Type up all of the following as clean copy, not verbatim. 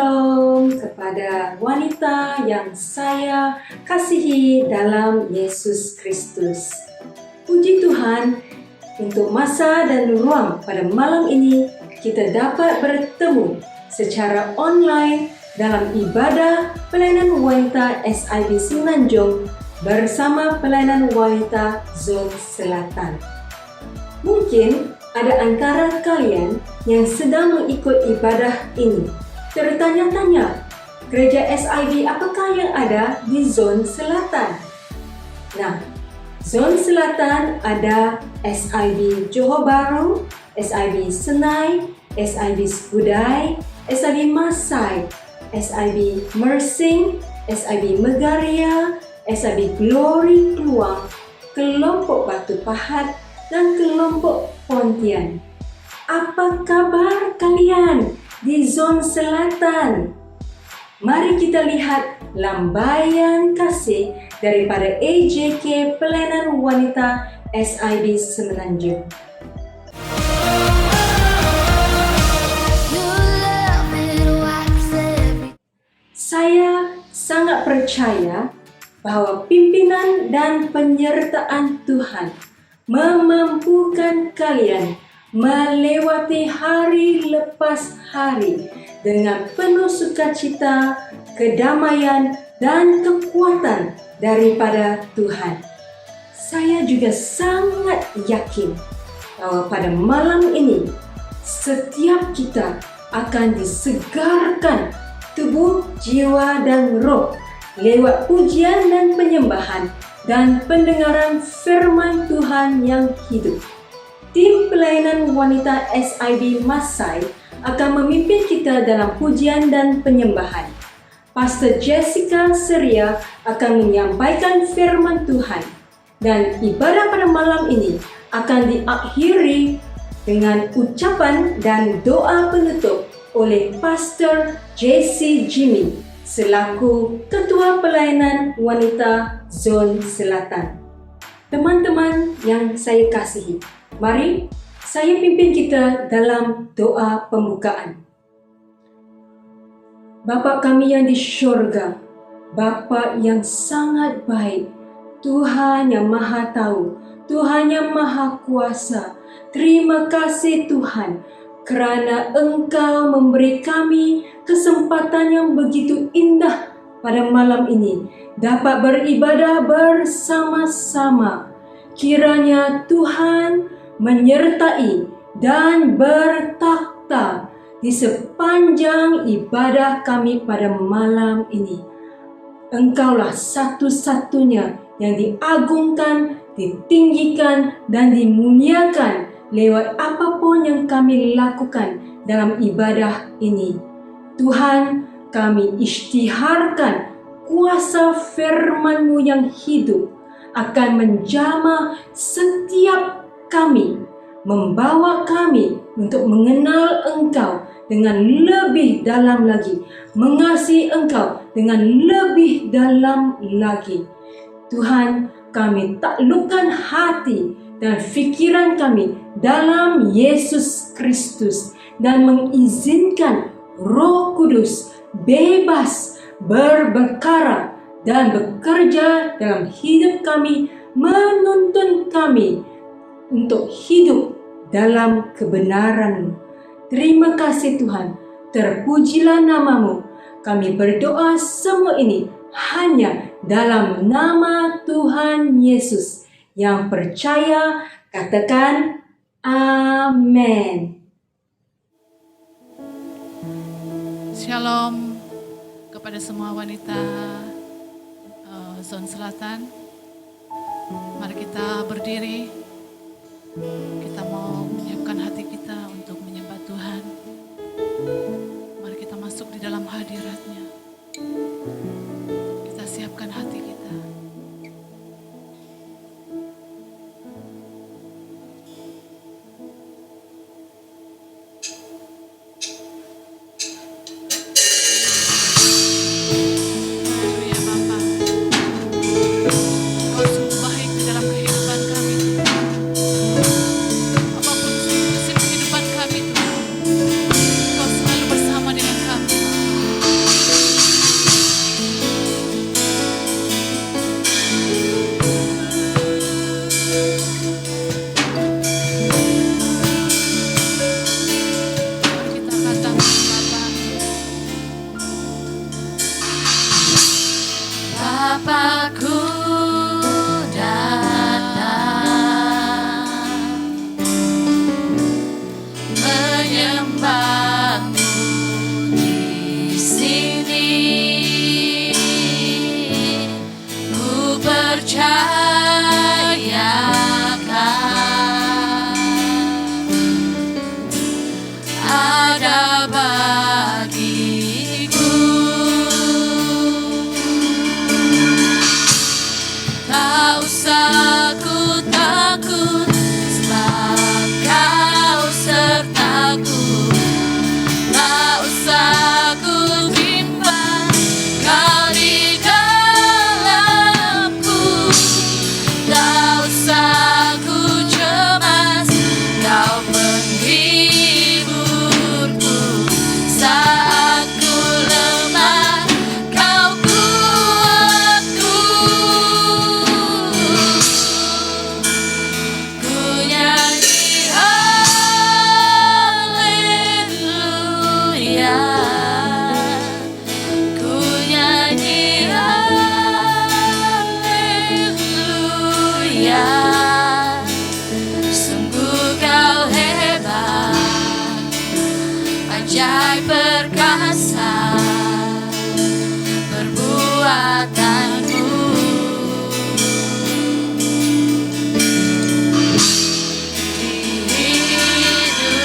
Shalom kepada wanita yang saya kasihi dalam Yesus Kristus. Puji Tuhan, untuk masa dan ruang pada malam ini kita dapat bertemu secara online dalam ibadah pelayanan wanita SIB Semenanjung bersama pelayanan wanita Zon Selatan. Mungkin ada antara kalian yang sedang mengikut ibadah ini tertanya-tanya, gereja SIB apakah yang ada di Zon Selatan? Nah, Zon Selatan ada SIB Johor Bahru, SIB Senai, SIB Skudai, SIB Masai, SIB Mersing, SIB Megaria, SIB Glory Kluang, kelompok Batu Pahat, dan kelompok Pontian. Apa kabar kalian di Zon Selatan? Mari kita lihat lambaian kasih daripada AJK Pelayanan Wanita SIB Semenanjung. Saya sangat percaya bahwa pimpinan dan penyertaan Tuhan memampukan kalian melewati hari lepas hari dengan penuh sukacita, kedamaian, dan kekuatan daripada Tuhan. Saya juga sangat yakin bahwa pada malam ini setiap kita akan disegarkan tubuh, jiwa, dan roh lewat pujian dan penyembahan dan pendengaran firman Tuhan yang hidup. Tim pelayanan wanita SIB Masai akan memimpin kita dalam pujian dan penyembahan. Pastor Jessica Seria akan menyampaikan firman Tuhan dan ibadah pada malam ini akan diakhiri dengan ucapan dan doa penutup oleh Pastor JC Jimmy selaku Ketua Pelayanan Wanita Zon Selatan. Teman-teman yang saya kasihi, mari saya pimpin kita dalam doa pembukaan. Bapa kami yang di syurga, Bapa yang sangat baik, Tuhan yang maha tahu, Tuhan yang maha kuasa. Terima kasih Tuhan, kerana Engkau memberi kami kesempatan yang begitu indah pada malam ini dapat beribadah bersama-sama. Kiranya Tuhan menyertai dan bertakhta di sepanjang ibadah kami pada malam ini. Engkaulah satu-satunya yang diagungkan, ditinggikan, dan dimuliakan lewat apapun yang kami lakukan dalam ibadah ini. Tuhan, kami isytiharkan kuasa firman-Mu yang hidup akan menjamah setiap kami, membawa kami untuk mengenal Engkau dengan lebih dalam lagi, mengasihi Engkau dengan lebih dalam lagi. Tuhan, kami taklukkan hati dan fikiran kami dalam Yesus Kristus dan mengizinkan Roh Kudus bebas berperkara dan bekerja dalam hidup kami, menuntun kami untuk hidup dalam kebenaran-Mu. Terima kasih Tuhan, terpujilah nama-Mu. Kami berdoa semua ini hanya dalam nama Tuhan Yesus. Yang percaya, katakan amin. Shalom kepada semua wanita Zon Selatan. Mari kita berdiri. Kita mau menyiapkan hati kita untuk menyembah Tuhan. Mari kita masuk di dalam hadirat-Nya. Kita siapkan hati kita. Apapun situasi kehidupan kami, Tuhan, Kau selalu bersama dengan kami. Bapakku datang menyembahmu di sini. Ku percayakan ada bagiku. Tak usah ku takut, sebab Kau sertaku. Tak usah ku bimbang, Kau di dalamku. Tak usah ku cemas, Kau penghiburku. Saat ku lemah, Kau kuatku. Ku nyanyi haleluya, ku nyanyi haleluya. Sungguh Kau hebat, ajaib perkasa perbuatanmu. Di hidupku.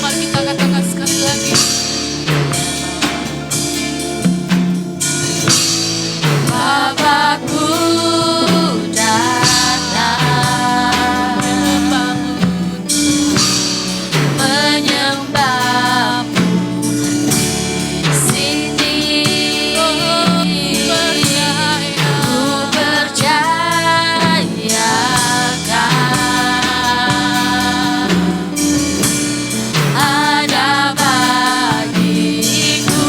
Mari kita katakan sekali lagi. Bapakku datang menyembahmu di sini. Ku percayakan ada bagiku.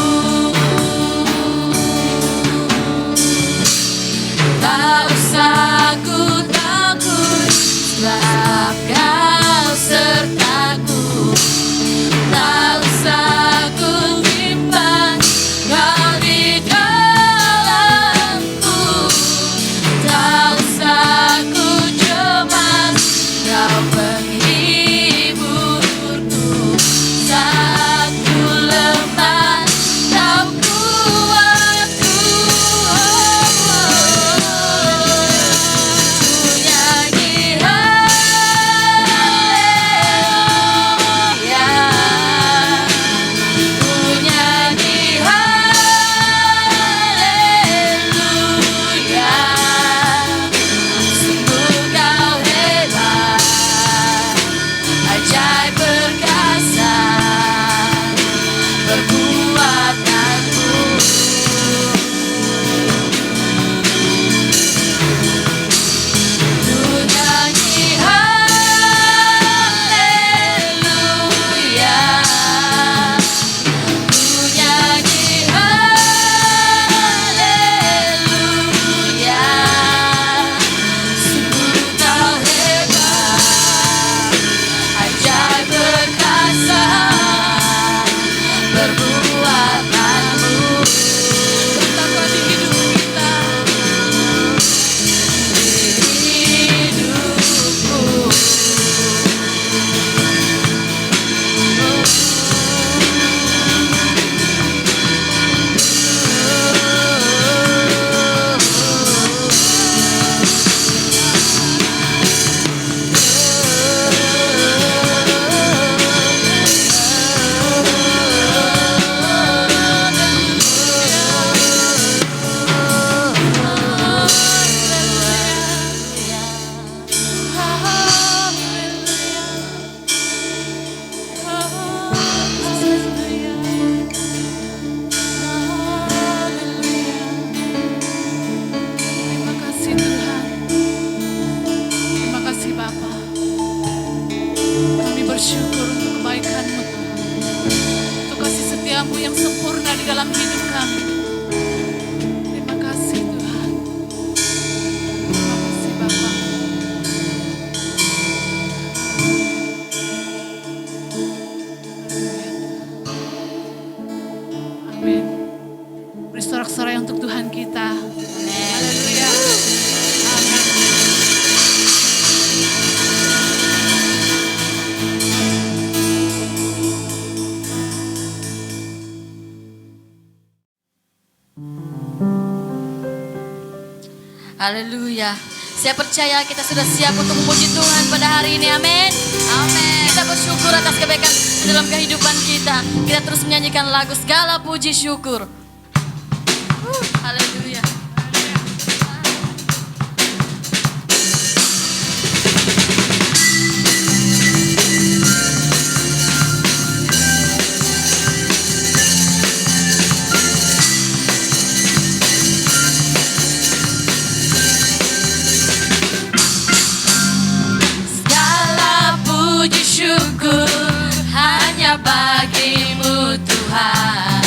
Tak usah ku takut, sebab Kau sertaku. Tak usah ku bimbang, Kau di dalamku. Tak usah ku cemas, Kau penghiburku. Saat ku lemah, Kau kuatku. Ku nyanyi haleluya, ku nyanyi haleluya. Sungguh Kau hebat, ajaib perkasa perbuatanmu. Ku nyanyi haleluya, ku nyanyi haleluya. Sungguh Kau hebat, ajaib perkasa perbuatanmu. Betapa di hidup kita, di hidupku. Terima kasih Tuhan. Terima kasih Bapa. Kami bersyukur untuk kebaikan-Mu Tuhan, untuk kasih setia-Mu yang sempurna di dalam hidup kami. Terima kasih Tuhan. Terima kasih Bapa. Haleluya. Saya percaya kita sudah siap untuk memuji Tuhan pada hari ini. Amin. Amin. Kita bersyukur atas kebaikan di dalam kehidupan kita. Kita terus menyanyikan lagu segala puji syukur. Haleluya. Syukur hanya bagimu Tuhan,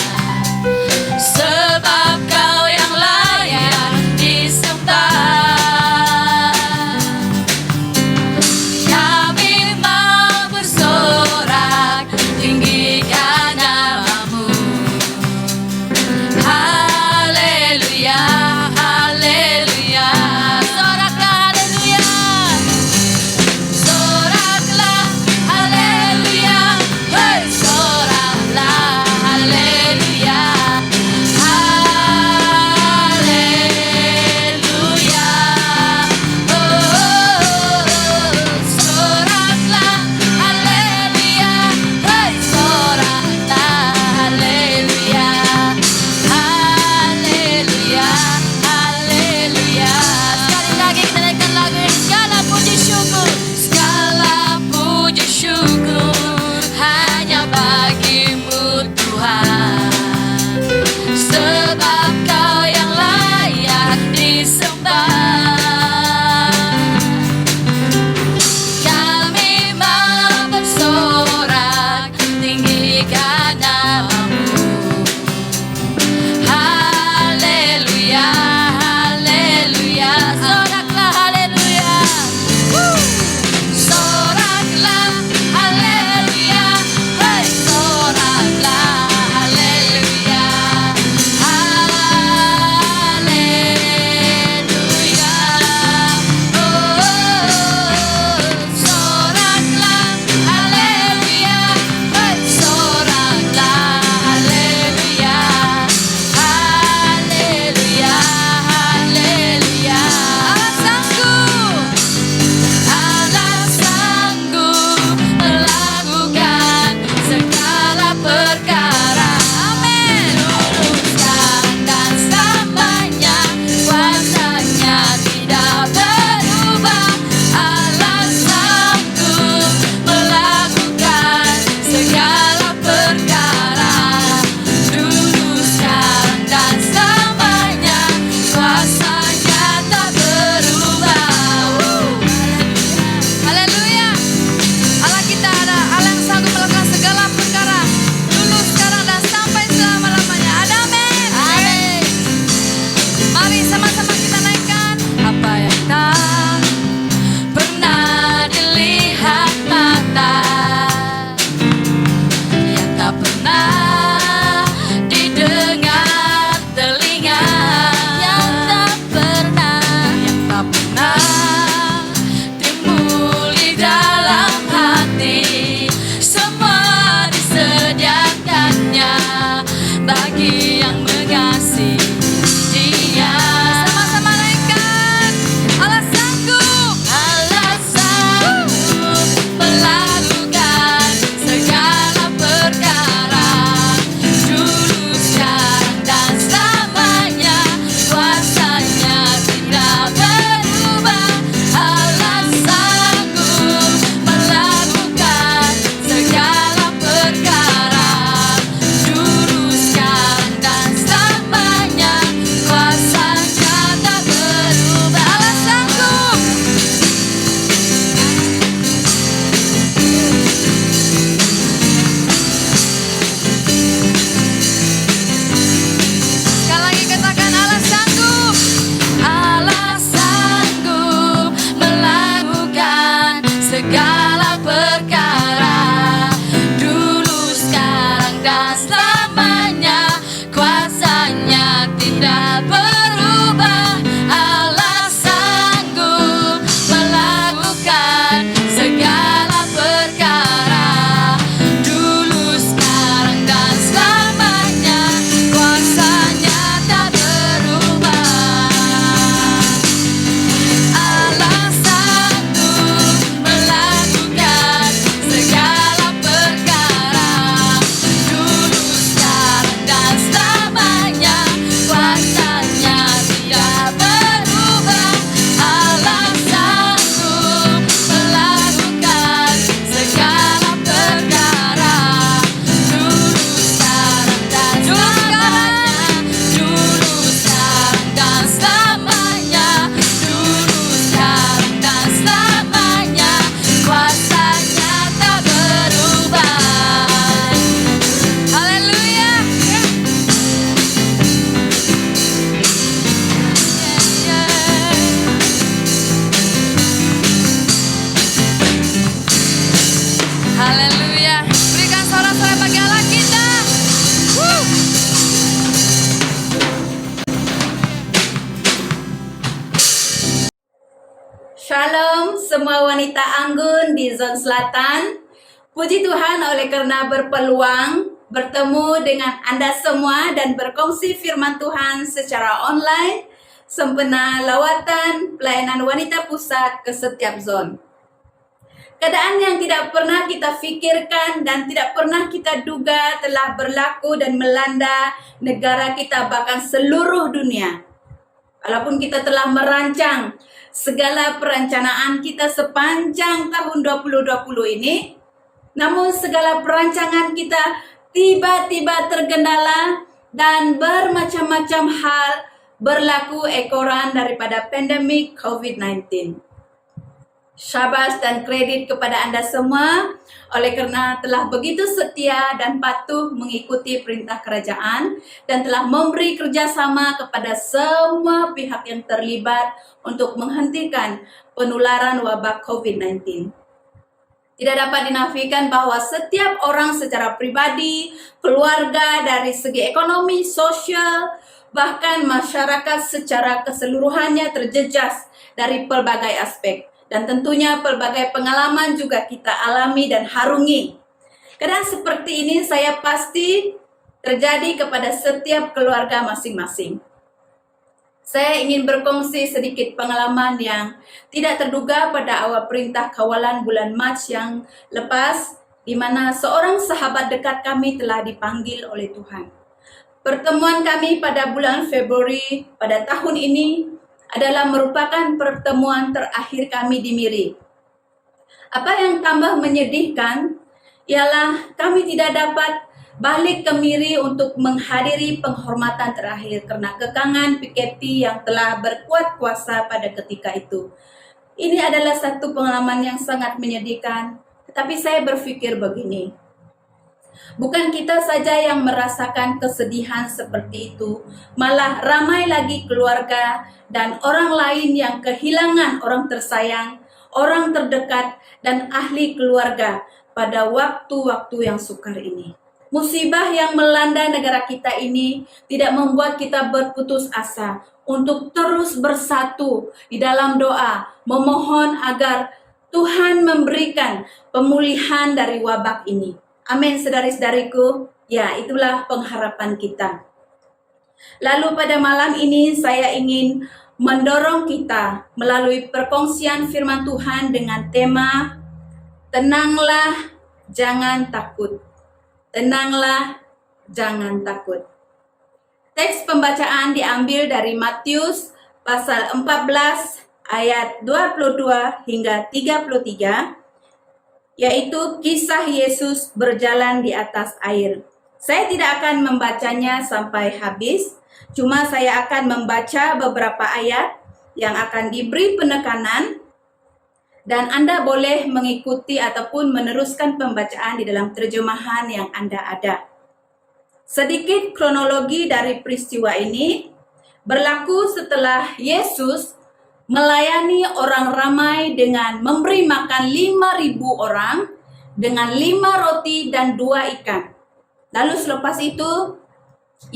sebab Kau yang lain Shalom semua wanita anggun di zon selatan. Puji Tuhan oleh karena berpeluang bertemu dengan Anda semua dan berkongsi firman Tuhan secara online sempena lawatan pelayanan wanita pusat ke setiap zon. Keadaan yang tidak pernah kita pikirkan dan tidak pernah kita duga telah berlaku dan melanda negara kita bahkan seluruh dunia. Walaupun kita telah merancang segala perencanaan kita sepanjang tahun 2020 ini, namun segala perancangan kita tiba-tiba terkendala dan bermacam-macam hal berlaku ekoran daripada pandemik COVID-19. Syabas dan kredit kepada Anda semua oleh karena telah begitu setia dan patuh mengikuti perintah kerajaan dan telah memberi kerjasama kepada semua pihak yang terlibat untuk menghentikan penularan wabah COVID-19. Tidak dapat dinafikan bahwa setiap orang secara pribadi, keluarga, dari segi ekonomi, sosial, bahkan masyarakat secara keseluruhannya terjejas dari pelbagai aspek. Dan tentunya pelbagai pengalaman juga kita alami dan harungi. Keadaan seperti ini saya pasti terjadi kepada setiap keluarga masing-masing. Saya ingin berkongsi sedikit pengalaman yang tidak terduga pada awal perintah kawalan bulan Mac yang lepas, di mana seorang sahabat dekat kami telah dipanggil oleh Tuhan. Pertemuan kami pada bulan Februari pada tahun ini adalah merupakan pertemuan terakhir kami di Miri. Apa yang tambah menyedihkan ialah kami tidak dapat balik ke Miri untuk menghadiri penghormatan terakhir karena kekangan PKP yang telah berkuat kuasa pada ketika itu. Ini adalah satu pengalaman yang sangat menyedihkan, tetapi saya berpikir begini. Bukan kita saja yang merasakan kesedihan seperti itu, malah ramai lagi keluarga dan orang lain yang kehilangan orang tersayang, orang terdekat, dan ahli keluarga pada waktu-waktu yang sukar ini. Musibah yang melanda negara kita ini tidak membuat kita berputus asa untuk terus bersatu di dalam doa, memohon agar Tuhan memberikan pemulihan dari wabah ini. Amin, saudari-saudariku. Ya, itulah pengharapan kita. Lalu pada malam ini saya ingin mendorong kita melalui perkongsian firman Tuhan dengan tema Tenanglah, jangan takut. Tenanglah, jangan takut. Teks pembacaan diambil dari Matius pasal 14 ayat 22 hingga 33. Yaitu kisah Yesus berjalan di atas air. Saya tidak akan membacanya sampai habis, cuma saya akan membaca beberapa ayat yang akan diberi penekanan dan Anda boleh mengikuti ataupun meneruskan pembacaan di dalam terjemahan yang Anda ada. Sedikit kronologi dari peristiwa ini berlaku setelah Yesus melayani orang ramai dengan memberi makan 5.000 orang dengan 5 roti dan 2 ikan. Lalu selepas itu,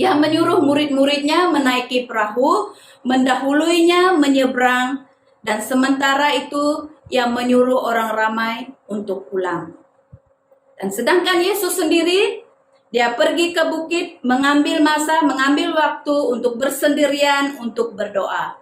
ia menyuruh murid-muridnya menaiki perahu, mendahuluinya menyeberang, dan sementara itu ia menyuruh orang ramai untuk pulang. Dan sedangkan Yesus sendiri, dia pergi ke bukit, mengambil waktu untuk bersendirian, untuk berdoa.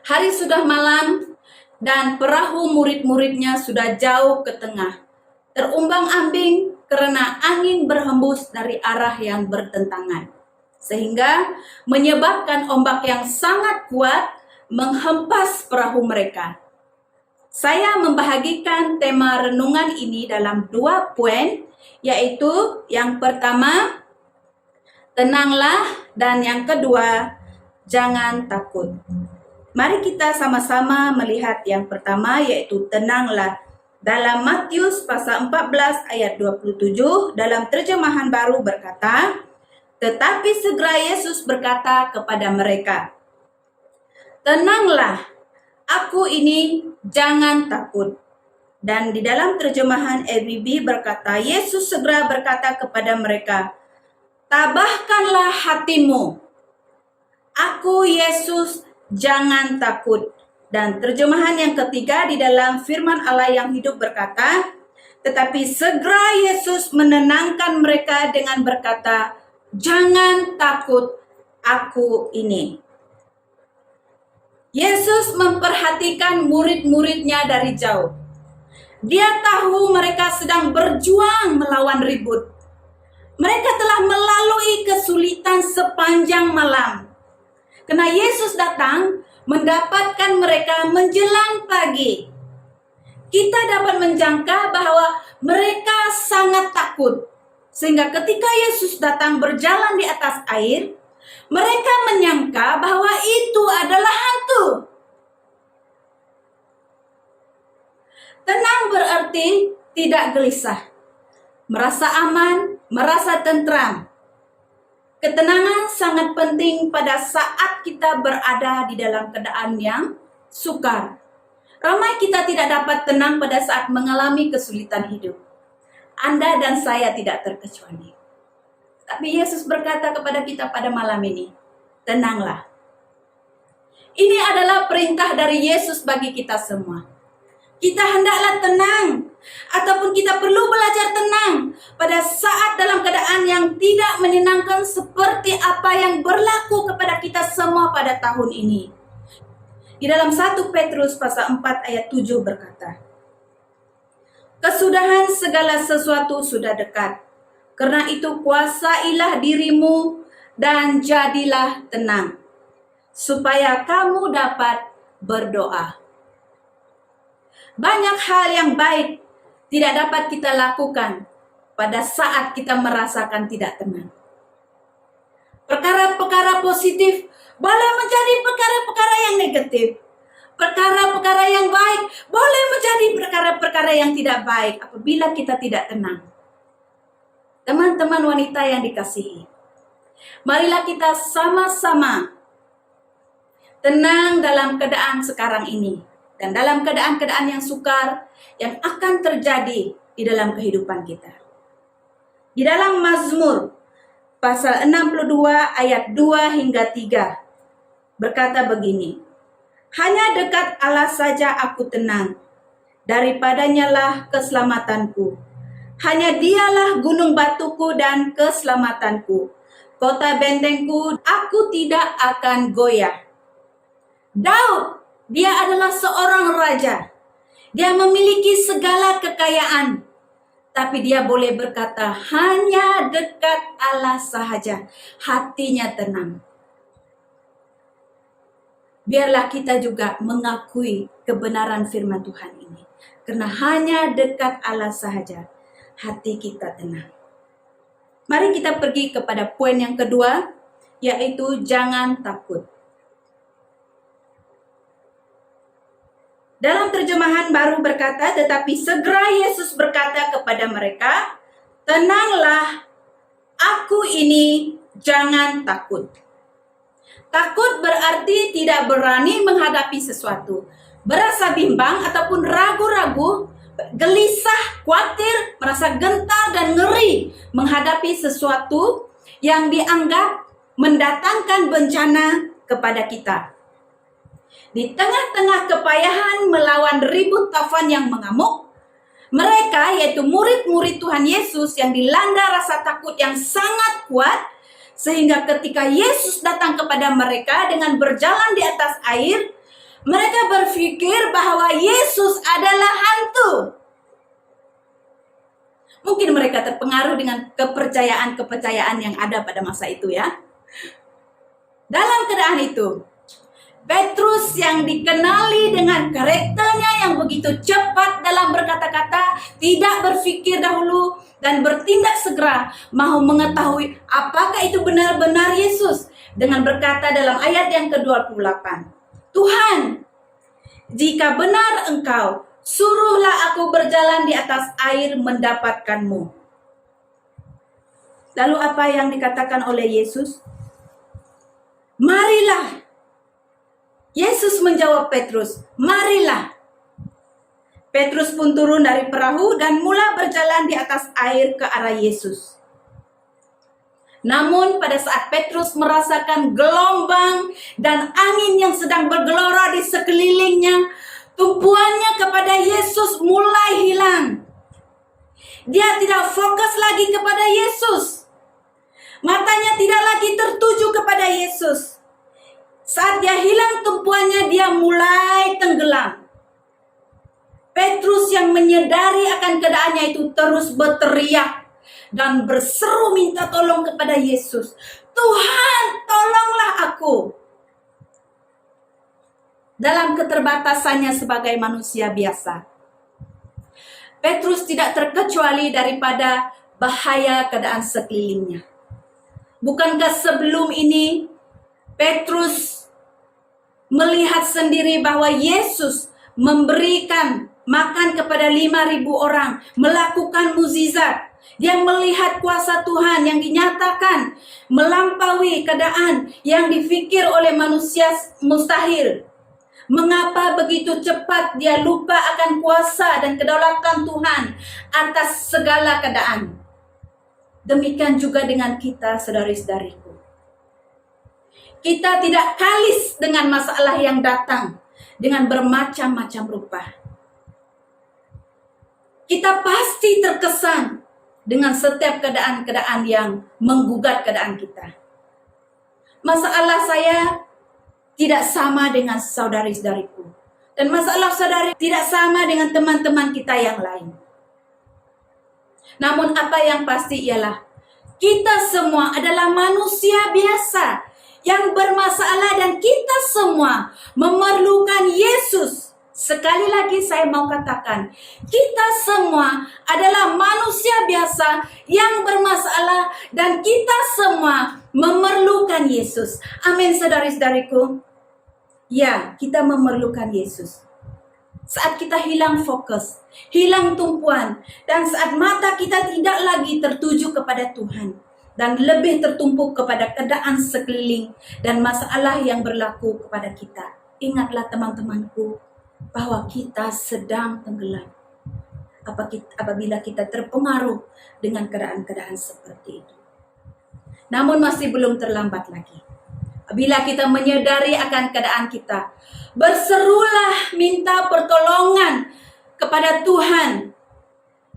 Hari sudah malam dan perahu murid-muridnya sudah jauh ke tengah. Terumbang-ambing karena angin berhembus dari arah yang bertentangan. Sehingga menyebabkan ombak yang sangat kuat menghempas perahu mereka. Saya membahagikan tema renungan ini dalam 2 poin, yaitu yang pertama, tenanglah, dan yang kedua, jangan takut. Mari kita sama-sama melihat yang pertama, yaitu tenanglah. Dalam Matius pasal 14 ayat 27 dalam terjemahan baru berkata, tetapi segera Yesus berkata kepada mereka, tenanglah, aku ini, jangan takut. Dan di dalam terjemahan EBB berkata, Yesus segera berkata kepada mereka, tabahkanlah hatimu. Aku Yesus, jangan takut. Dan terjemahan yang ketiga di dalam firman Allah yang hidup berkata, tetapi segera Yesus menenangkan mereka dengan berkata, "Jangan takut, aku ini." Yesus memperhatikan murid-muridnya dari jauh. Dia tahu mereka sedang berjuang melawan ribut. Mereka telah melalui kesulitan sepanjang malam. Karena Yesus datang mendapatkan mereka menjelang pagi. Kita dapat menjangka bahwa mereka sangat takut. Sehingga ketika Yesus datang berjalan di atas air, mereka menyangka bahwa itu adalah hantu. Tenang berarti tidak gelisah, merasa aman, merasa tentram. Ketenangan sangat penting pada saat kita berada di dalam keadaan yang sukar. Ramai kita tidak dapat tenang pada saat mengalami kesulitan hidup. Anda dan saya tidak terkecuali. Tapi Yesus berkata kepada kita pada malam ini, tenanglah. Ini adalah perintah dari Yesus bagi kita semua. Kita hendaklah tenang, ataupun kita perlu belajar tenang pada saat dalam keadaan yang tidak menyenangkan seperti apa yang berlaku kepada kita semua pada tahun ini. Di dalam 1 Petrus pasal 4 ayat 7 berkata, kesudahan segala sesuatu sudah dekat. Karena itu kuasailah dirimu dan jadilah tenang, supaya kamu dapat berdoa. Banyak hal yang baik tidak dapat kita lakukan pada saat kita merasakan tidak tenang. Perkara-perkara positif boleh menjadi perkara-perkara yang negatif. Perkara-perkara yang baik boleh menjadi perkara-perkara yang tidak baik apabila kita tidak tenang. Teman-teman wanita yang dikasihi, marilah kita sama-sama tenang dalam keadaan sekarang ini. Dan dalam keadaan-keadaan yang sukar yang akan terjadi di dalam kehidupan kita. Di dalam Mazmur pasal 62 ayat 2 hingga 3 berkata begini, hanya dekat Allah saja aku tenang, daripadanya lah keselamatanku. Hanya dialah gunung batuku dan keselamatanku, kota bentengku, aku tidak akan goyah. Daud, dia adalah seorang raja. Dia memiliki segala kekayaan. Tapi dia boleh berkata, hanya dekat Allah sahaja, hatinya tenang. Biarlah kita juga mengakui kebenaran firman Tuhan ini. Karena hanya dekat Allah sahaja, hati kita tenang. Mari kita pergi kepada poin yang kedua, yaitu jangan takut. Dalam terjemahan baru berkata, tetapi segera Yesus berkata kepada mereka, tenanglah, aku ini, jangan takut. Takut berarti tidak berani menghadapi sesuatu, berasa bimbang ataupun ragu-ragu, gelisah, khawatir, merasa gentar dan ngeri menghadapi sesuatu yang dianggap mendatangkan bencana kepada kita. Di tengah-tengah kepayahan melawan ribut Taufan yang mengamuk, mereka yaitu murid-murid Tuhan Yesus yang dilanda rasa takut yang sangat kuat, sehingga ketika Yesus datang kepada mereka dengan berjalan di atas air, mereka berpikir bahwa Yesus adalah hantu. Mungkin mereka terpengaruh dengan kepercayaan-kepercayaan yang ada pada masa itu ya. Dalam keadaan itu, Petrus yang dikenali dengan karakternya yang begitu cepat dalam berkata-kata, tidak berpikir dahulu dan bertindak segera, mau mengetahui apakah itu benar-benar Yesus, dengan berkata dalam ayat yang ke-28, Tuhan, jika benar engkau, suruhlah aku berjalan di atas air mendapatkanmu. Lalu apa yang dikatakan oleh Yesus? Marilah. Yesus menjawab Petrus, marilah. Petrus pun turun dari perahu dan mula berjalan di atas air ke arah Yesus. Namun pada saat Petrus merasakan gelombang dan angin yang sedang bergelora di sekelilingnya, tumpuannya kepada Yesus mulai hilang. Dia tidak fokus lagi kepada Yesus. Matanya tidak lagi tertuju kepada Yesus. Saat dia hilang tumpuannya, dia mulai tenggelam. Petrus yang menyadari akan keadaannya itu terus berteriak dan berseru minta tolong kepada Yesus. Tuhan, tolonglah aku. Dalam keterbatasannya sebagai manusia biasa, Petrus tidak terkecuali daripada bahaya keadaan sekelilingnya. Bukankah sebelum ini Petrus melihat sendiri bahwa Yesus memberikan makan kepada 5.000 orang, melakukan mukjizat. Dia melihat kuasa Tuhan yang dinyatakan melampaui keadaan yang dipikir oleh manusia mustahil. Mengapa begitu cepat dia lupa akan kuasa dan kedaulatan Tuhan atas segala keadaan? Demikian juga dengan kita, saudari-saudariku. Kita tidak kalis dengan masalah yang datang dengan bermacam-macam rupa. Kita pasti terkesan dengan setiap keadaan-keadaan yang menggugat keadaan kita. Masalah saya tidak sama dengan saudari-saudariku. Dan masalah saudari tidak sama dengan teman-teman kita yang lain. Namun apa yang pasti ialah kita semua adalah manusia biasa yang bermasalah dan kita semua memerlukan Yesus. Sekali lagi saya mau katakan, kita semua adalah manusia biasa yang bermasalah dan kita semua memerlukan Yesus. Amin, saudari-saudariku. Ya, kita memerlukan Yesus. Saat kita hilang fokus, hilang tumpuan, dan saat mata kita tidak lagi tertuju kepada Tuhan, dan lebih tertumpuk kepada keadaan sekeliling dan masalah yang berlaku kepada kita. Ingatlah teman-temanku, bahwa kita sedang tenggelam apabila kita terpengaruh dengan keadaan-keadaan seperti itu. Namun masih belum terlambat lagi. Apabila kita menyadari akan keadaan kita, berserulah minta pertolongan kepada Tuhan.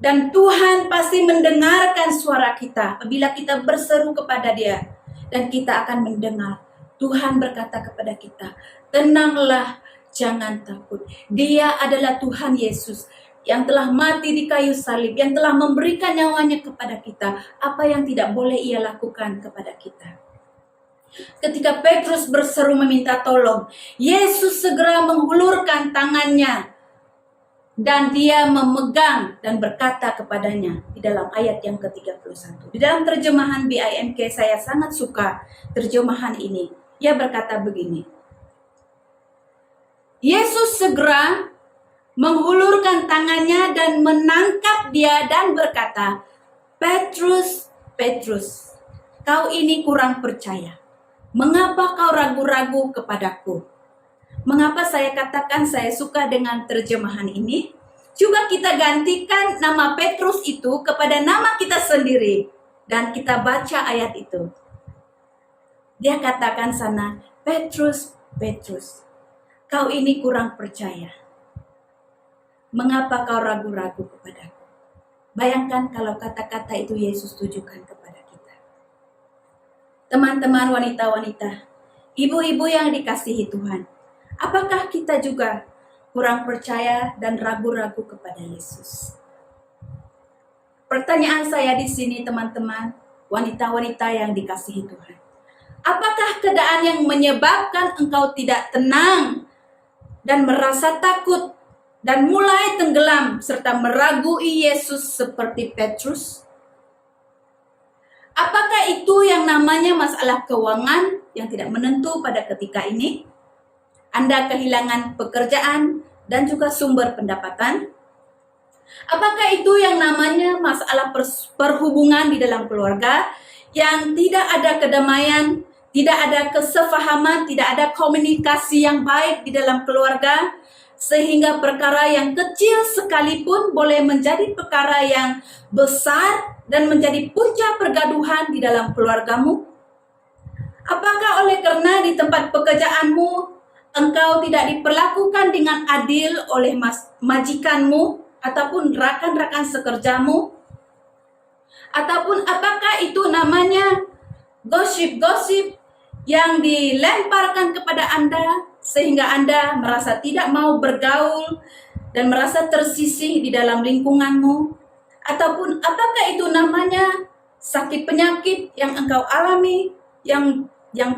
Dan Tuhan pasti mendengarkan suara kita apabila kita berseru kepada Dia. Dan kita akan mendengar. Tuhan berkata kepada kita, tenanglah, jangan takut. Dia adalah Tuhan Yesus yang telah mati di kayu salib, yang telah memberikan nyawanya kepada kita. Apa yang tidak boleh Ia lakukan kepada kita. Ketika Petrus berseru meminta tolong, Yesus segera menghulurkan tangannya dan Dia memegang dan berkata kepadanya di dalam ayat yang ke-31. Di dalam terjemahan BIMK saya sangat suka terjemahan ini. Ia berkata begini. Yesus segera menghulurkan tangannya dan menangkap dia dan berkata, Petrus, Petrus, kau ini kurang percaya. Mengapa kau ragu-ragu kepadaku? Mengapa saya katakan saya suka dengan terjemahan ini? Coba kita gantikan nama Petrus itu kepada nama kita sendiri. Dan kita baca ayat itu. Dia katakan sana, Petrus, Petrus, kau ini kurang percaya. Mengapa kau ragu-ragu kepadaku? Bayangkan kalau kata-kata itu Yesus tujukan kepada kita. Teman-teman wanita-wanita, ibu-ibu yang dikasihi Tuhan, apakah kita juga kurang percaya dan ragu-ragu kepada Yesus? Pertanyaan saya di sini teman-teman, wanita-wanita yang dikasihi Tuhan. Apakah keadaan yang menyebabkan engkau tidak tenang dan merasa takut dan mulai tenggelam serta meragui Yesus seperti Petrus? Apakah itu yang namanya masalah keuangan yang tidak menentu pada ketika ini? Anda kehilangan pekerjaan dan juga sumber pendapatan? Apakah itu yang namanya masalah perhubungan di dalam keluarga yang tidak ada kedamaian, tidak ada kesepahaman, tidak ada komunikasi yang baik di dalam keluarga, sehingga perkara yang kecil sekalipun boleh menjadi perkara yang besar dan menjadi punca pergaduhan di dalam keluargamu? Apakah oleh karena di tempat pekerjaanmu engkau tidak diperlakukan dengan adil oleh majikanmu ataupun rakan-rakan sekerjamu? Ataupun apakah itu namanya gosip-gosip yang dilemparkan kepada Anda sehingga Anda merasa tidak mau bergaul dan merasa tersisih di dalam lingkunganmu? Ataupun apakah itu namanya sakit penyakit yang engkau alami yang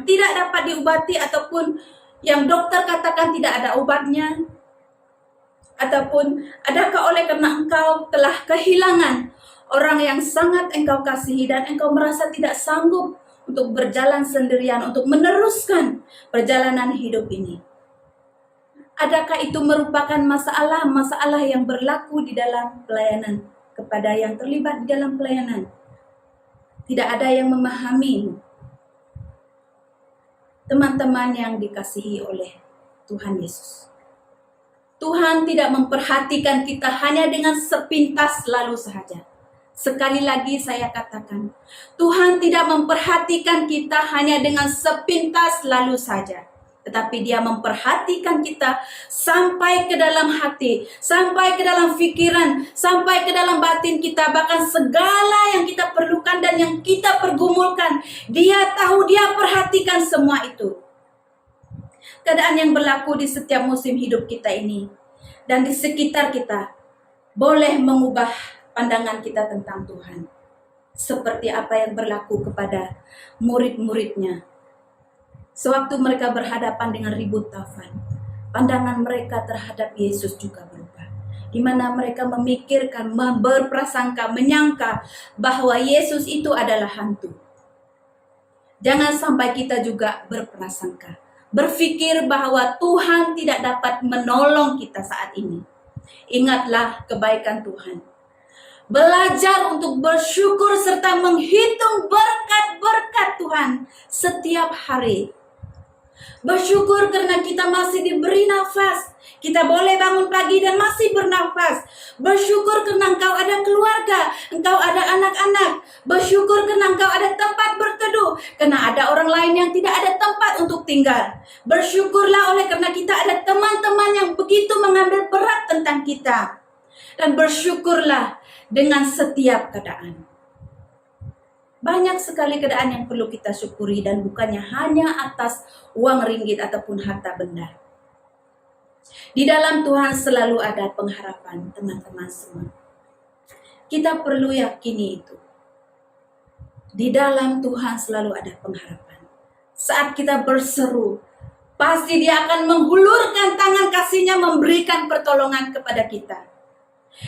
tidak dapat diobati ataupun yang dokter katakan tidak ada obatnya? Ataupun adakah oleh karena engkau telah kehilangan orang yang sangat engkau kasihi dan engkau merasa tidak sanggup untuk berjalan sendirian, untuk meneruskan perjalanan hidup ini? Adakah itu merupakan masalah yang berlaku di dalam pelayanan kepada yang terlibat di dalam pelayanan? Tidak ada yang memahami. Teman-teman yang dikasihi oleh Tuhan Yesus, Tuhan tidak memperhatikan kita hanya dengan sepintas lalu saja. Sekali lagi saya katakan, Tuhan tidak memperhatikan kita hanya dengan sepintas lalu saja. Tetapi Dia memperhatikan kita sampai ke dalam hati, sampai ke dalam pikiran, sampai ke dalam batin kita. Bahkan segala yang kita perlukan dan yang kita pergumulkan, Dia tahu, Dia perhatikan semua itu. Keadaan yang berlaku di setiap musim hidup kita ini dan di sekitar kita boleh mengubah pandangan kita tentang Tuhan. Seperti apa yang berlaku kepada murid-muridnya. Sewaktu mereka berhadapan dengan ribut Tafan, pandangan mereka terhadap Yesus juga berubah. Di mana mereka memikirkan, berprasangka, menyangka bahwa Yesus itu adalah hantu. Jangan sampai kita juga berprasangka, berpikir bahwa Tuhan tidak dapat menolong kita saat ini. Ingatlah kebaikan Tuhan. Belajar untuk bersyukur serta menghitung berkat-berkat Tuhan setiap hari. Bersyukur karena kita masih diberi nafas. Kita boleh bangun pagi dan masih bernafas. Bersyukur karena engkau ada keluarga, engkau ada anak-anak. Bersyukur karena engkau ada tempat berteduh, karena ada orang lain yang tidak ada tempat untuk tinggal. Bersyukurlah oleh karena kita ada teman-teman yang begitu mengambil berat tentang kita. Dan bersyukurlah dengan setiap keadaan. Banyak sekali keadaan yang perlu kita syukuri dan bukannya hanya atas uang ringgit ataupun harta benda. Di dalam Tuhan selalu ada pengharapan, teman-teman semua. Kita perlu yakini itu. Di dalam Tuhan selalu ada pengharapan. Saat kita berseru, pasti Dia akan menghulurkan tangan kasih-Nya memberikan pertolongan kepada kita.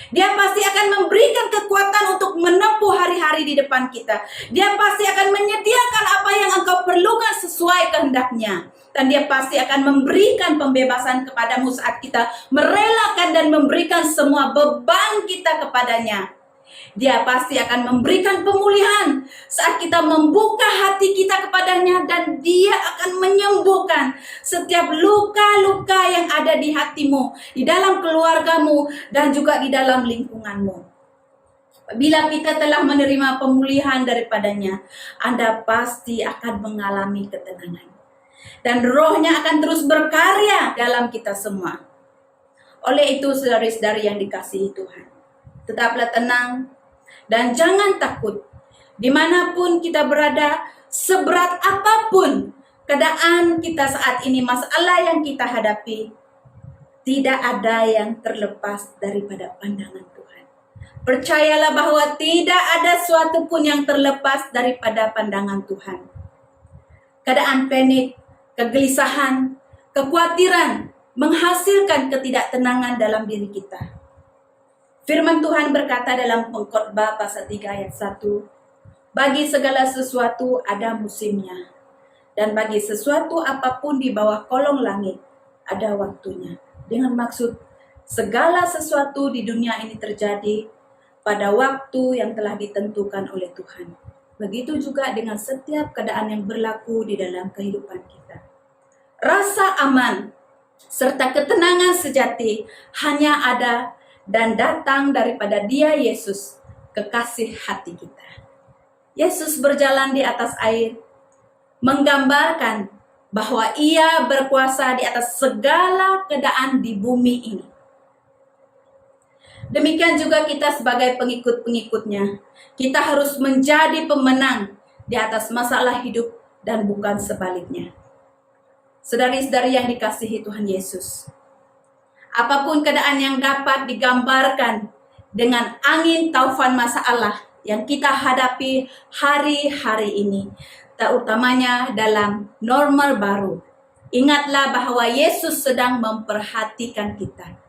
Dia pasti akan memberikan kekuatan untuk menempuh hari-hari di depan kita. Dia pasti akan menyediakan apa yang engkau perlukan sesuai kehendaknya. Dan Dia pasti akan memberikan pembebasan kepadamu saat kita merelakan dan memberikan semua beban kita kepadanya. Dia pasti akan memberikan pemulihan saat kita membuka hati kita kepadanya, dan Dia akan menyembuhkan setiap luka-luka yang ada di hatimu, di dalam keluargamu, dan juga di dalam lingkunganmu. Bila kita telah menerima pemulihan daripadanya, Anda pasti akan mengalami ketenangan. Dan Roh-Nya akan terus berkarya dalam kita semua. Oleh itu, saudari-saudari yang dikasihi Tuhan, tetaplah tenang dan jangan takut. Dimanapun kita berada, seberat apapun keadaan kita saat ini, masalah yang kita hadapi, tidak ada yang terlepas daripada pandangan Tuhan. Percayalah bahwa tidak ada suatu pun yang terlepas daripada pandangan Tuhan. Keadaan panik, kegelisahan, kekhawatiran menghasilkan ketidaktenangan dalam diri kita. Firman Tuhan berkata dalam Pengkhotbah pasal 3 ayat 1, bagi segala sesuatu ada musimnya, dan bagi sesuatu apapun di bawah kolong langit ada waktunya. Dengan maksud segala sesuatu di dunia ini terjadi pada waktu yang telah ditentukan oleh Tuhan. Begitu juga dengan setiap keadaan yang berlaku di dalam kehidupan kita. Rasa aman serta ketenangan sejati hanya ada dan datang daripada Dia Yesus, kekasih hati kita. Yesus berjalan di atas air, menggambarkan bahwa Ia berkuasa di atas segala keadaan di bumi ini. Demikian juga kita sebagai pengikut-pengikutnya. Kita harus menjadi pemenang di atas masalah hidup dan bukan sebaliknya. Saudari-saudari yang dikasihi Tuhan Yesus, apapun keadaan yang dapat digambarkan dengan angin taufan masalah yang kita hadapi hari-hari ini, terutamanya dalam normal baru, ingatlah bahwa Yesus sedang memperhatikan kita.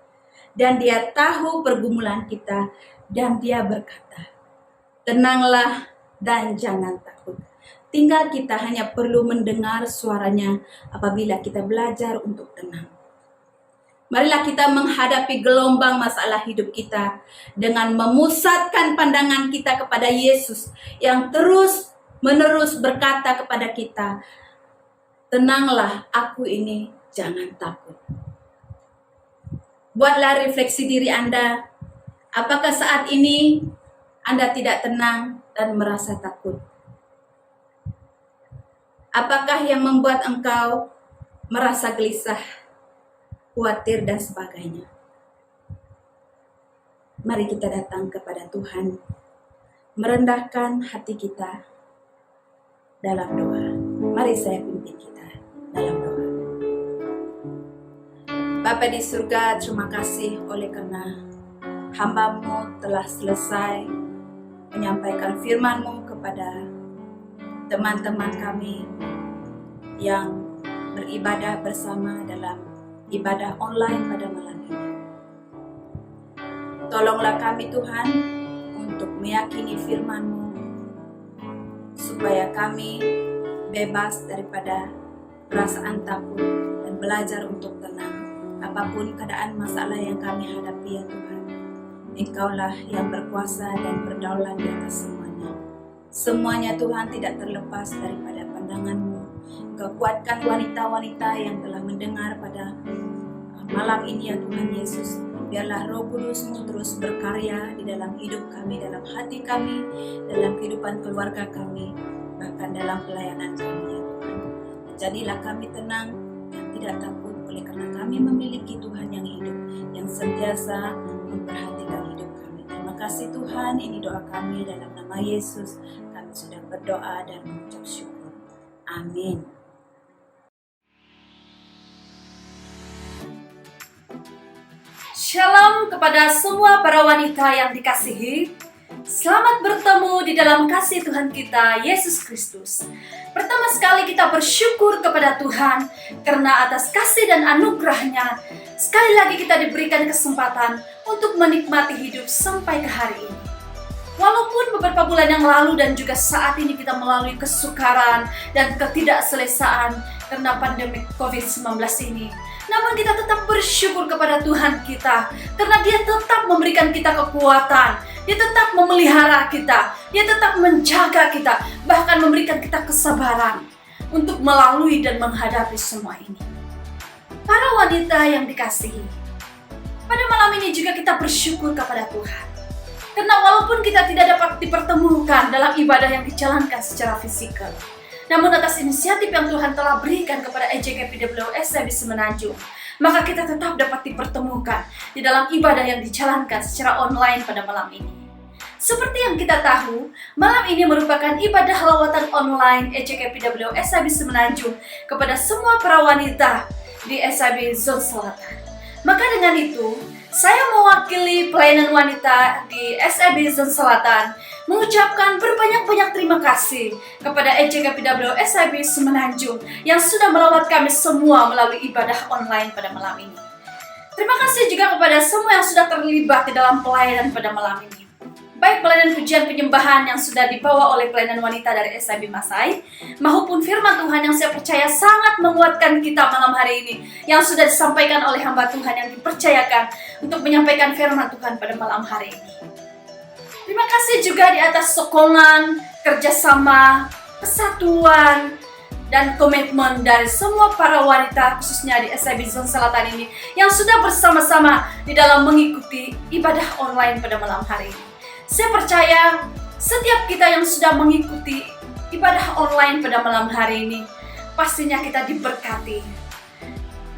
Dan Dia tahu pergumulan kita, dan Dia berkata, tenanglah dan jangan takut. Tinggal kita hanya perlu mendengar suaranya apabila kita belajar untuk tenang. Marilah kita menghadapi gelombang masalah hidup kita dengan memusatkan pandangan kita kepada Yesus yang terus-menerus berkata kepada kita, tenanglah, aku ini, jangan takut. Buatlah refleksi diri Anda. Apakah saat ini Anda tidak tenang dan merasa takut? Apakah yang membuat engkau merasa gelisah, khawatir, dan sebagainya? Mari kita datang kepada Tuhan, merendahkan hati kita dalam doa. Mari saya pimpin kita dalam doa. Bapa di surga, terima kasih oleh karena hamba-Mu telah selesai menyampaikan firman-Mu kepada teman-teman kami yang beribadah bersama dalam ibadah online pada malam ini. Tolonglah kami Tuhan untuk meyakini firman-Mu supaya kami bebas daripada perasaan takut dan belajar untuk tenang. Apapun keadaan masalah yang kami hadapi ya Tuhan, Engkaulah yang berkuasa dan berdaulat di atas semuanya. Semuanya Tuhan tidak terlepas daripada pandangan-Mu. Engkau kuatkan wanita-wanita yang telah mendengar pada malam ini ya Tuhan Yesus. Biarlah Roh Kudus-Mu terus berkarya di dalam hidup kami, dalam hati kami, dalam kehidupan keluarga kami, bahkan dalam pelayanan kami ya Tuhan. Jadilah kami tenang dan tidak takut oleh karena kami memiliki Tuhan yang hidup, yang sentiasa memperhatikan hidup kami. Terima kasih Tuhan, ini doa kami dalam nama Yesus. Kami sudah berdoa dan mengucap syukur. Amin. Shalom kepada semua para wanita yang dikasihi. Selamat bertemu di dalam kasih Tuhan kita, Yesus Kristus. Pertama sekali kita bersyukur kepada Tuhan karena atas kasih dan anugerah-Nya, sekali lagi kita diberikan kesempatan untuk menikmati hidup sampai ke hari ini. Walaupun beberapa bulan yang lalu dan juga saat ini kita melalui kesukaran dan ketidakselesaan karena pandemi COVID-19 ini, namun kita tetap bersyukur kepada Tuhan kita karena Dia tetap memberikan kita kekuatan, Dia tetap memelihara kita, Dia tetap menjaga kita, bahkan memberikan kita kesabaran untuk melalui dan menghadapi semua ini. Para wanita yang dikasihi, pada malam ini juga kita bersyukur kepada Tuhan. Karena walaupun kita tidak dapat dipertemukan dalam ibadah yang dijalankan secara fisikal, namun atas inisiatif yang Tuhan telah berikan kepada EJKPWS SIB Semenanjung, maka kita tetap dapat dipertemukan di dalam ibadah yang dijalankan secara online pada malam ini. Seperti yang kita tahu, malam ini merupakan ibadah lawatan online EJKPWS SIB Semenanjung kepada semua para wanita di SIB Zone Selatan. Maka dengan itu, saya mewakili pelayanan wanita di SIB Zone Selatan mengucapkan berbanyak-banyak terima kasih kepada EJKPWS SIB Semenanjung yang sudah melawat kami semua melalui ibadah online pada malam ini. Terima kasih juga kepada semua yang sudah terlibat di dalam pelayanan pada malam ini. Baik pelayanan pujian penyembahan yang sudah dibawa oleh pelayanan wanita dari SIB Masai, maupun firman Tuhan yang saya percaya sangat menguatkan kita malam hari ini, yang sudah disampaikan oleh hamba Tuhan yang dipercayakan untuk menyampaikan firman Tuhan pada malam hari ini. Terima kasih juga di atas sokongan, kerjasama, kesatuan, dan komitmen dari semua para wanita khususnya di SIB Zon Selatan ini yang sudah bersama-sama di dalam mengikuti ibadah online pada malam hari ini. Saya percaya setiap kita yang sudah mengikuti ibadah online pada malam hari ini, pastinya kita diberkati,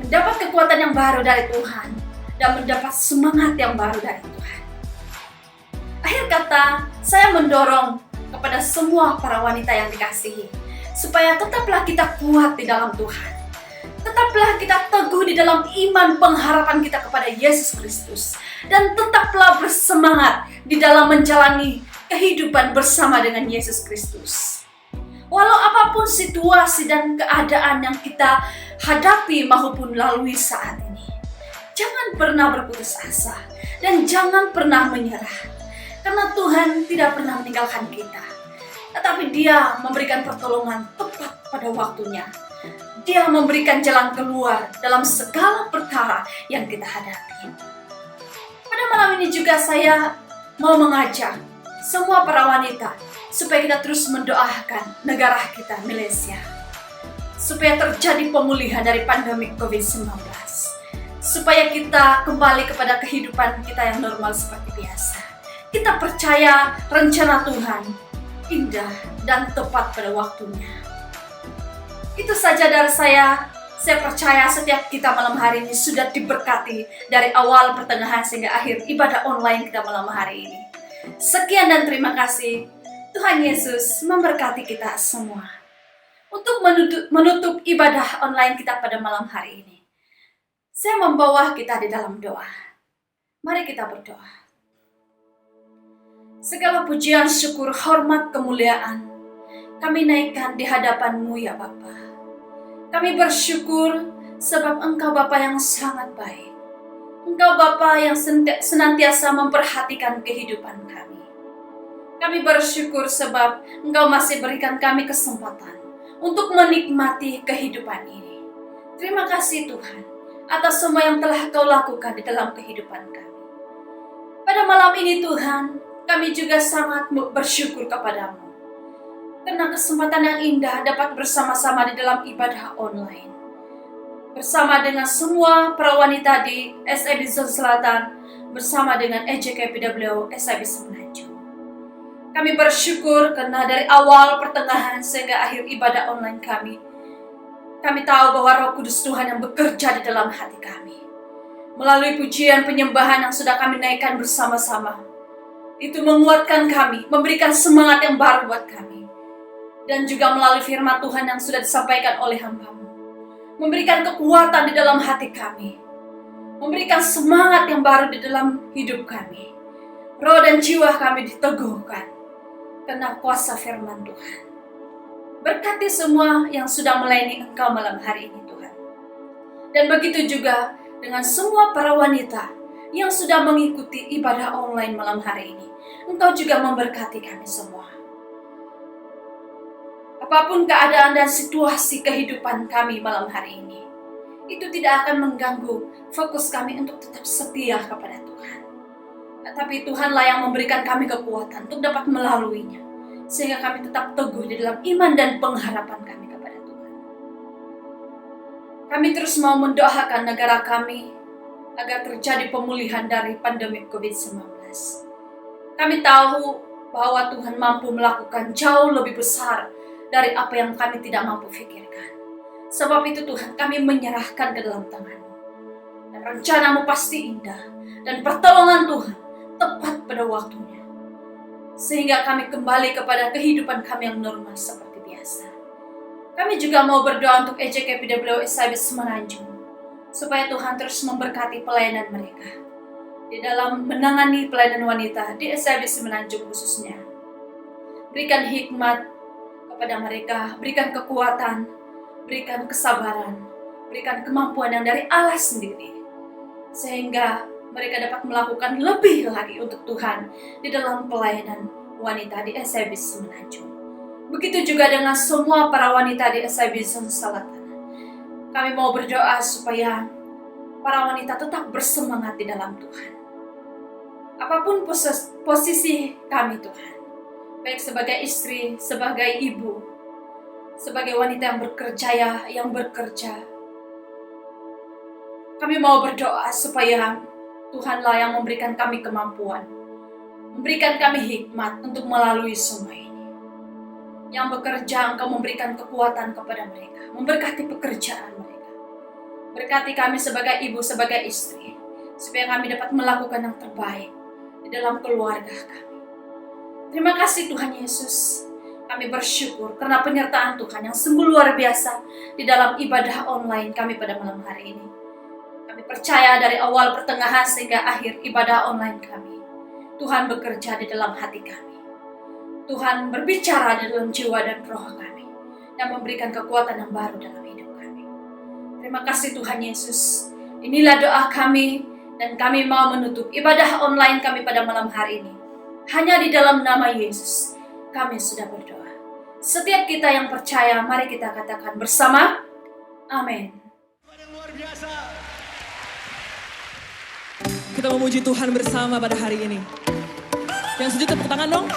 mendapat kekuatan yang baru dari Tuhan, dan mendapat semangat yang baru dari Tuhan. Akhir kata, saya mendorong kepada semua para wanita yang dikasihi, supaya tetaplah kita kuat di dalam Tuhan. Tetaplah kita teguh di dalam iman pengharapan kita kepada Yesus Kristus. Dan tetaplah bersemangat di dalam menjalani kehidupan bersama dengan Yesus Kristus. Walau apapun situasi dan keadaan yang kita hadapi maupun lalui saat ini, jangan pernah berputus asa dan jangan pernah menyerah. Karena Tuhan tidak pernah meninggalkan kita, tetapi Dia memberikan pertolongan tepat pada waktunya. Dia memberikan jalan keluar dalam segala perkara yang kita hadapi. Pada malam ini juga saya mau mengajak semua para wanita supaya kita terus mendoakan negara kita, Malaysia, supaya terjadi pemulihan dari pandemi COVID-19, supaya kita kembali kepada kehidupan kita yang normal seperti biasa. Kita percaya rencana Tuhan indah dan tepat pada waktunya. Itu saja dari saya. Saya percaya setiap kita malam hari ini sudah diberkati dari awal, pertengahan, sehingga akhir ibadah online kita malam hari ini. Sekian dan terima kasih. Tuhan Yesus memberkati kita semua. Untuk menutup ibadah online kita pada malam hari ini, saya membawa kita di dalam doa. Mari kita berdoa. Segala pujian, syukur, hormat, kemuliaan kami naikkan di hadapan-Mu ya Bapa. Kami bersyukur sebab Engkau Bapa yang sangat baik. Engkau Bapa yang senantiasa memperhatikan kehidupan kami. Kami bersyukur sebab Engkau masih berikan kami kesempatan untuk menikmati kehidupan ini. Terima kasih Tuhan atas semua yang telah Kau lakukan di dalam kehidupan kami. Pada malam ini Tuhan, kami juga sangat bersyukur kepadamu karena kesempatan yang indah dapat bersama-sama di dalam ibadah online bersama dengan semua para wanita di SIB Zon Selatan bersama dengan EJKPW SIB Semenanjung. Kami bersyukur karena dari awal, pertengahan, sehingga akhir ibadah online kami tahu bahwa Roh Kudus Tuhan yang bekerja di dalam hati kami. Melalui pujian penyembahan yang sudah kami naikkan bersama-sama, itu menguatkan kami, memberikan semangat yang baru buat kami. Dan juga melalui firman Tuhan yang sudah disampaikan oleh hamba-Mu, memberikan kekuatan di dalam hati kami, memberikan semangat yang baru di dalam hidup kami. Roh dan jiwa kami diteguhkan karena kuasa firman Tuhan. Berkati semua yang sudah melayani Engkau malam hari ini Tuhan. Dan begitu juga dengan semua para wanita yang sudah mengikuti ibadah online malam hari ini. Engkau juga memberkati kami semua. Apapun keadaan dan situasi kehidupan kami malam hari ini, itu tidak akan mengganggu fokus kami untuk tetap setia kepada Tuhan. Tapi Tuhanlah yang memberikan kami kekuatan untuk dapat melaluinya, sehingga kami tetap teguh di dalam iman dan pengharapan kami kepada Tuhan. Kami terus mau mendoakan negara kami agar terjadi pemulihan dari pandemi COVID-19. Kami tahu bahwa Tuhan mampu melakukan jauh lebih besar dari apa yang kami tidak mampu pikirkan. Sebab itu Tuhan, kami menyerahkan ke dalam tangan-Mu. Dan rencana-Mu pasti indah, dan pertolongan Tuhan tepat pada waktunya. Sehingga kami kembali kepada kehidupan kami yang normal seperti biasa. Kami juga mau berdoa untuk EJKPW SIB Semenanjung, supaya Tuhan terus memberkati pelayanan mereka di dalam menangani pelayanan wanita di SIB Semenanjung khususnya. Berikan hikmat kepada mereka, berikan kekuatan, berikan kesabaran, berikan kemampuan yang dari Allah sendiri, sehingga mereka dapat melakukan lebih lagi untuk Tuhan di dalam pelayanan wanita di SIB Semenanjung. Begitu juga dengan semua para wanita di SIB Zon Selatan. Kami mau berdoa supaya para wanita tetap bersemangat di dalam Tuhan. Apapun posisi kami Tuhan, baik sebagai istri, sebagai ibu, sebagai wanita yang bekerja. Kami mau berdoa supaya Tuhanlah yang memberikan kami kemampuan, memberikan kami hikmat untuk melalui semua ini. Yang bekerja, Engkau memberikan kekuatan kepada mereka, memberkati pekerjaan mereka. Berkati kami sebagai ibu, sebagai istri, supaya kami dapat melakukan yang terbaik di dalam keluarga kami. Terima kasih Tuhan Yesus. Kami bersyukur karena penyertaan Tuhan yang sungguh luar biasa di dalam ibadah online kami pada malam hari ini. Kami percaya dari awal, pertengahan, sehingga akhir ibadah online kami, Tuhan bekerja di dalam hati kami. Tuhan berbicara di dalam jiwa dan roh kami, dan memberikan kekuatan yang baru dalam hidup kami. Terima kasih Tuhan Yesus. Inilah doa kami, dan kami mau menutup ibadah online kami pada malam hari ini. Hanya di dalam nama Yesus, kami sudah berdoa. Setiap kita yang percaya, mari kita katakan bersama, amin. Luar biasa. Kita memuji Tuhan bersama pada hari ini. Yang setuju tepuk tangan dong.